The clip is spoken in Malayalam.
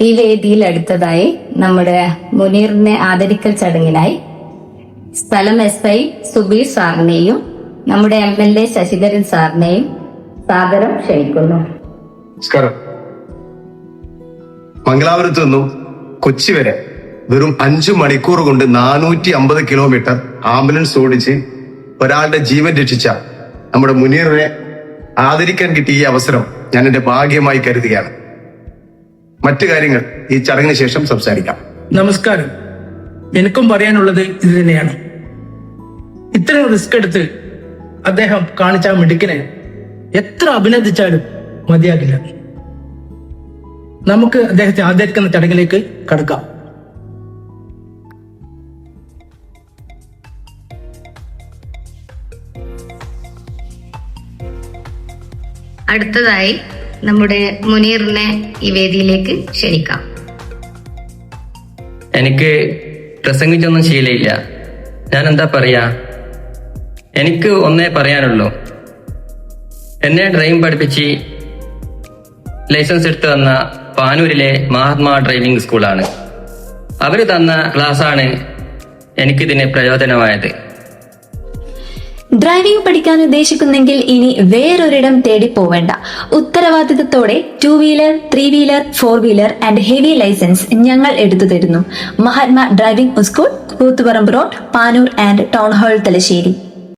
ഈ വേദിയിൽ അടുത്തതായി നമ്മുടെ മുനീറിനെ ആദരിക്കൽ ചടങ്ങിനായി സ്ഥലം SI സുബീർ സാറിനെയും നമ്മുടെ MLA ശശിധരൻ സാറിനെയും സാദരം ക്ഷണിക്കുന്നു. നമസ്കാരം. മംഗലാപുരത്ത് നിന്നും കൊച്ചി വരെ വെറും 5 മണിക്കൂർ കൊണ്ട് 450 കിലോമീറ്റർ ആംബുലൻസ് ഓടിച്ച് ഒരാളുടെ ജീവൻ രക്ഷിച്ച നമ്മുടെ മുനീറിനെ ആദരിക്കാൻ കിട്ടിയ ഈ അവസരം ഞാൻ എന്റെ ഭാഗ്യമായി കരുതുകയാണ്. മറ്റു കാര്യങ്ങൾ ഈ ചടങ്ങിന് ശേഷം സംസാരിക്കാം. നമസ്കാരം. എനിക്കും പറയാനുള്ളത് ഇത് തന്നെയാണ്. ഇത്രയും റിസ്ക് എടുത്ത് അദ്ദേഹം കാണിച്ച മിടുക്കിനെ എത്ര അഭിനന്ദിച്ചാലും മതിയാകില്ല. നമുക്ക് അദ്ദേഹത്തെ ആദരിക്കുന്ന ചടങ്ങിലേക്ക് കടക്കാം. അടുത്തതായി നമ്മുടെ മുനീറിനെ ഈ വേദിയിലേക്ക് ക്ഷണിക്കാം. എനിക്ക് പ്രസംഗിച്ചൊന്നും ശീലയില്ല. ഞാൻ എന്താ പറയാ, എനിക്ക് ഒന്നേ പറയാനുള്ളൂ. എന്നെ ഡ്രൈവിംഗ് പഠിപ്പിച്ച് ലൈസൻസ് എടുത്തു തന്ന പാനൂരിലെ മഹാത്മാ ഡ്രൈവിംഗ് സ്കൂളാണ്. അവര് തന്ന ക്ലാസ്സാണ് എനിക്കിതിന് പ്രയോജനമായത്. ഡ്രൈവിംഗ് പഠിക്കാൻ ഉദ്ദേശിക്കുന്നെങ്കിൽ ഇനി വേറൊരിടം തേടി പോവേണ്ട. ഉത്തരവാദിത്തത്തോടെ 2 wheeler, 3 wheeler, 4 wheeler and heavy licence ഞങ്ങൾ എടുത്തു തരുന്നു. Mahatma driving school, Koothuparamba road, Panoor and town hall, Thalassery.